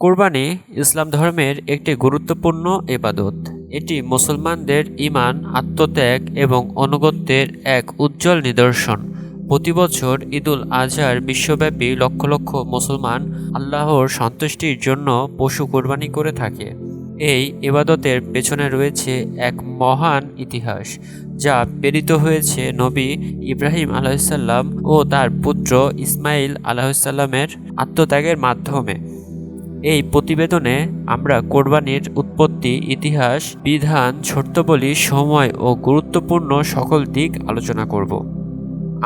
কুরবানি ইসলাম ধর্মের একটি গুরুত্বপূর্ণ ইবাদত। এটি মুসলমানদের ঈমান, আত্মত্যাগ এবং আনুগত্যের এক উজ্জ্বল নিদর্শন। প্রতি বছর ঈদুল আজহার বিশ্বব্যাপী লক্ষ লক্ষ মুসলমান আল্লাহর সন্তুষ্টির জন্য পশু কোরবানি করে থাকে। এই ইবাদতের পেছনে রয়েছে এক মহান ইতিহাস, যা প্রেরিত হয়েছে নবী ইব্রাহিম আলাইহিসসালাম ও তার পুত্র ইসমাইল আলাইহিসসালামের আত্মত্যাগের মাধ্যমে। এই প্রতিবেদনে আমরা কোরবানির উৎপত্তি, ইতিহাস, বিধান, শর্তাবলী, সময় ও গুরুত্বপূর্ণ সকল দিক আলোচনা করব।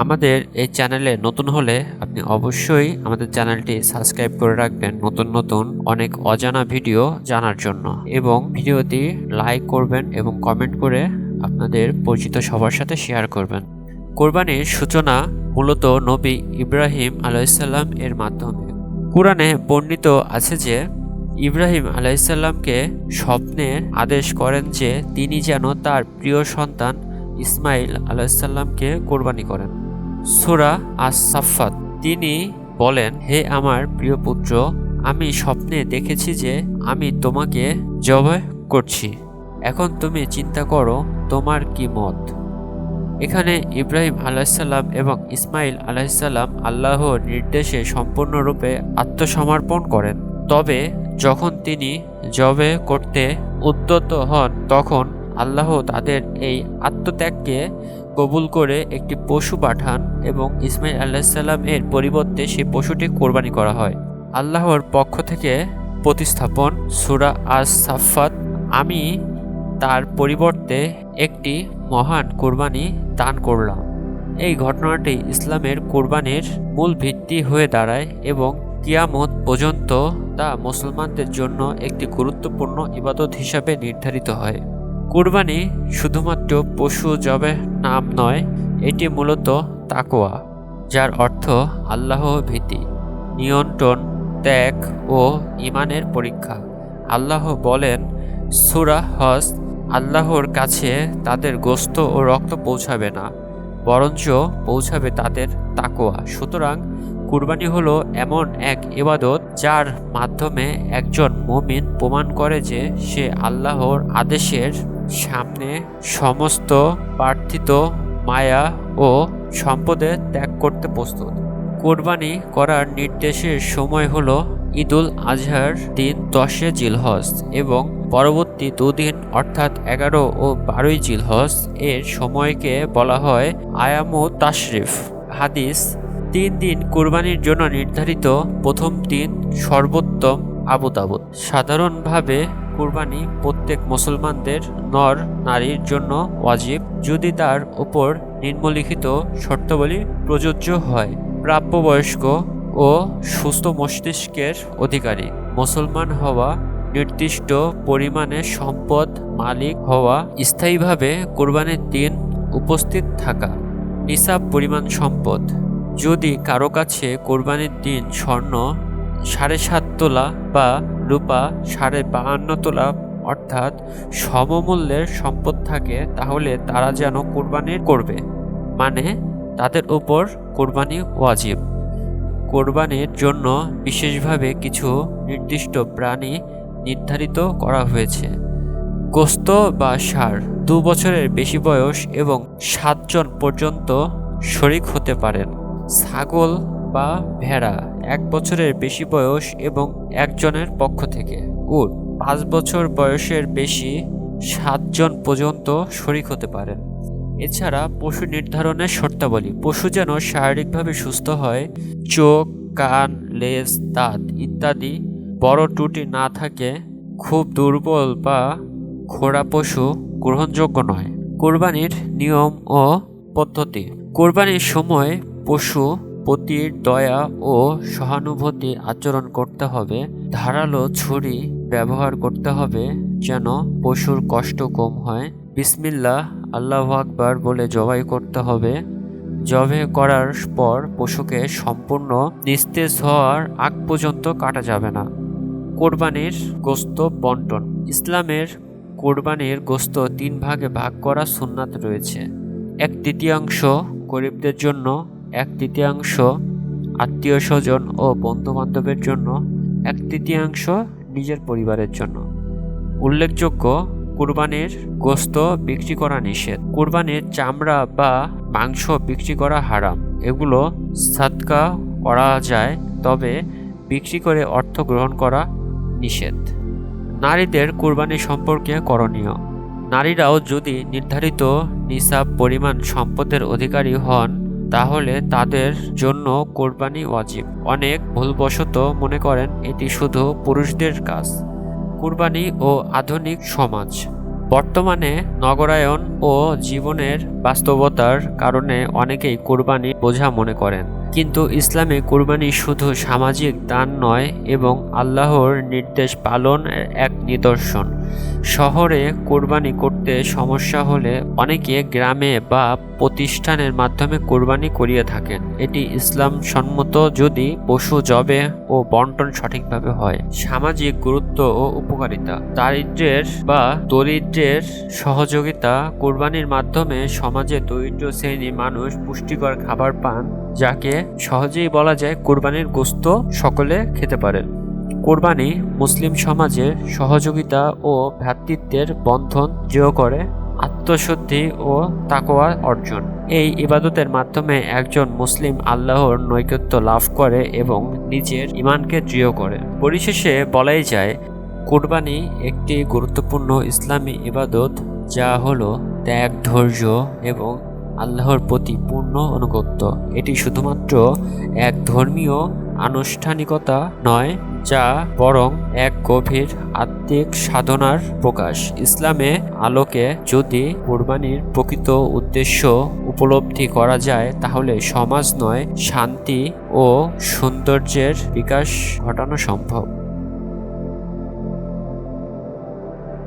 আমাদের এই চ্যানেলে নতুন হলে আপনি অবশ্যই আমাদের চ্যানেলটি সাবস্ক্রাইব করে রাখবেন নতুন নতুন অনেক অজানা ভিডিও জানার জন্য, এবং ভিডিওটি লাইক করবেন এবং কমেন্ট করে আপনাদের পরিচিত সবার সাথে শেয়ার করবেন। কোরবানির সূচনা মূলত নবী ইব্রাহিম আলাইহিসসালাম এর মাধ্যমে। কুরআনে বর্ণিত আছে যে ইব্রাহিম আলাইহিসসালামকে স্বপ্নে আদেশ করেন যে তিনি যেন তার প্রিয় সন্তান ইসমাইল আলাইহিসসালামকে কোরবানি করেন। সূরা আস-সাফফাত। তিনি বলেন, হে আমার প্রিয় পুত্র, আমি স্বপ্নে দেখেছি যে আমি তোমাকে জবাই করছি। এখন তুমি চিন্তা করো তোমার কি মত। এখানে ইব্রাহিম আলাইহিসসালাম এবং ইসমাইল আলাইহিসসালাম আল্লাহর নির্দেশে সম্পূর্ণরূপে আত্মসমর্পণ করেন। তবে যখন তিনি জবে করতে উদ্যত হন, তখন আল্লাহ তাদের এই আত্মত্যাগকে কবুল করে একটি পশু পাঠান এবং ইসমাইল আলাইহিসসালাম এর পরিবর্তে সেই পশুটি কোরবানি করা হয়। আল্লাহর পক্ষ থেকে প্রতিস্থাপন। সূরা আস-সাফফাত। আমি তার পরিবর্তে একটি মহান কোরবানি দান করলাম। এই ঘটনাটি ইসলামের কোরবানির মূল ভিত্তি হয়ে দাঁড়ায় এবং কিয়ামত পর্যন্ত তা মুসলমানদের জন্য একটি গুরুত্বপূর্ণ ইবাদত হিসাবে নির্ধারিত হয়। কোরবানি শুধুমাত্র পশু জবাই নাম নয়, এটি মূলত তাকওয়া, যার অর্থ আল্লাহ ভীতি, নিয়ন্ত্রণ, ত্যাগ ও ঈমানের পরীক্ষা। আল্লাহ বলেন সূরা হজ, আল্লাহর কাছে তাদের গোশত ও রক্ত পৌঁছাবে না, বরঞ্চ পৌঁছাবে তাদের তাকওয়া। সুতরাং কুরবানি হলো এমন এক ইবাদত যার মাধ্যমে একজন মুমিন প্রমাণ করে যে সে আল্লাহর আদেশের সামনে সমস্ত প্রার্থিত মায়া ও সম্পদে ত্যাগ করতে প্রস্তুত। কোরবানি করার নির্দেশের সময় হলো ঈদুল আজহার দিন 10 জিলহজ এবং পরবর্তী দুদিন অর্থাৎ 11 ও 12 জিলহজ এর সময়কে বলা হয় আয়ামুত তাশরিফ। হাদিস। 3 দিন কুরবানির জন্য নির্ধারিত, প্রথম দিন সর্বোত্তম। আবু দাউদ। সাধারণভাবে কুরবানি প্রত্যেক মুসলমানদের নর নারীর জন্য ওয়াজিব, যদি তার উপর নিম্নলিখিত শর্তাবলী প্রযোজ্য হয়: প্রাপ্তবয়স্ক ও সুস্থ মস্তিষ্কের অধিকারী, মুসলমান হওয়া, নির্দিষ্ট পরিমাণে সম্পদ মালিক হওয়া, স্থায়ীভাবে কোরবানির দিন উপস্থিত থাকা। নিসাব পরিমাণ সম্পদ: যদি কারো কাছে কোরবানির দিন স্বর্ণ 7.5 তোলা বা রূপা 52.5 তোলা অর্থাৎ সমমূল্যের সম্পদ থাকে, তাহলে তারা যেন কোরবানি করবে, মানে তাদের উপর কোরবানি ওয়াজিব। কোরবানির জন্য বিশেষভাবে কিছু নির্দিষ্ট প্রাণী নির্ধারিত করা হয়েছে। গোশত বা ষাঁড় 2 বছরের বেশি বয়স এবং 7 জন পর্যন্ত শরীক হতে পারেন। ছাগল বা ভেড়া 1 বছরের বেশি বয়স এবং 1 জনের পক্ষ থেকে। উট 5 বছর বয়সের বেশি 7 জন পর্যন্ত শরীক হতে পারেন। এছাড়া পশু নির্ধারণের শর্তাবলী: পশু যেন শারীরিকভাবে সুস্থ হয়, চোখ, কান, লেজ, দাঁত ইত্যাদি বড় ত্রুটি না থাকে, খুব দুর্বল বা খোঁড়া পশু গ্রহণযোগ্য নয়। কোরবানির নিয়ম ও পদ্ধতি: কোরবানির সময় পশু প্রতি দয়া ও সহানুভূতি আচরণ করতে হবে। ধারালো ছুরি ব্যবহার করতে হবে যেন পশুর কষ্ট কম হয়। বিসমিল্লাহ, আল্লাহু আকবার বলে জবাই করতে হবে। জবাই করার পর পশুকে সম্পূর্ণ নিস্তেজ হওয়ার আগ পর্যন্ত কাটা যাবে না। কোরবানির গোশত বন্টন: ইসলামের কোরবানির গোশত 3 ভাগে ভাগ করা সুন্নাত রয়েছে। 1/3 গরিবদের জন্য, 1/3 আত্মীয় স্বজন ও বন্ধু বান্ধবের জন্য, 1/3 নিজের পরিবারের জন্য। উল্লেখযোগ্য, কুরবানির গোশত বিক্রি করা নিষেধ। কুরবানির চামড়া বা মাংস বিক্রি করা হারাম। এগুলো সাদকা করা যায়, তবে বিক্রি করে অর্থ গ্রহণ করা নিষেধ। নারীদের কুরবানি সম্পর্কে করণীয়। নারীরাও যদি নির্ধারিত নিসাব পরিমাণ সম্পদের অধিকারী হন, তাহলে তাদের জন্য কোরবানি ওয়াজিব। অনেক ভুলবশত মনে করেন এটি শুধু পুরুষদের কাজ। কুরবানি ও আধুনিক সমাজ। বর্তমানে নগরায়ন ও জীবনের বাস্তবতার কারণে অনেকেই কুরবানি বোঝা মনে করেন, কিন্তু ইসলামে কুরবানি শুধু সামাজিক দান নয় এবং আল্লাহর নির্দেশ পালনের এক নিদর্শন। শহরে কুরবানি করতে সমস্যা হলে অনেকে গ্রামে বা প্রতিষ্ঠানের মাধ্যমে কুরবানি করিয়ে থাকেন। এটি ইসলাম সম্মত যদি পশু জবে ও বন্টন সঠিকভাবে হয়। সামাজিক গুরুত্ব ও উপকারিতা। দরিদ্রের সহযোগিতা। কুরবানির মাধ্যমে সমাজে দরিদ্র শ্রেণীর মানুষ পুষ্টিকর খাবার পান, যাকে সহজেই বলা যায় কুরবানির গোশত সকলে খেতে পারেন। কুরবানি মুসলিম সমাজে সহযোগিতা ও ভ্রাতৃত্বের বন্ধন দৃঢ় করে, আত্মশুদ্ধি ও তাকওয়া অর্জন। এই ইবাদতের মাধ্যমে একজন মুসলিম আল্লাহর নৈকট্য লাভ করে এবং নিজের ঈমানকে দৃঢ় করে। পরিশেষে বলাই যায়, কুরবানি একটি গুরুত্বপূর্ণ ইসলামী ইবাদত, যা হলো ত্যাগ, ধৈর্য এবং আল্লাহর প্রতি পূর্ণ আনুগত্য। এটি শুধুমাত্র এক ধর্মীয় আনুষ্ঠানিকতা নয়, যা বরং এক গভীর আত্মিক সাধনার প্রকাশ। ইসলামে আলোকে যদি কুরবানির প্রকৃত উদ্দেশ্য উপলব্ধি করা যায়, তাহলে সমাজ নয়, শান্তি ও সৌন্দর্যের বিকাশ ঘটানো সম্ভব।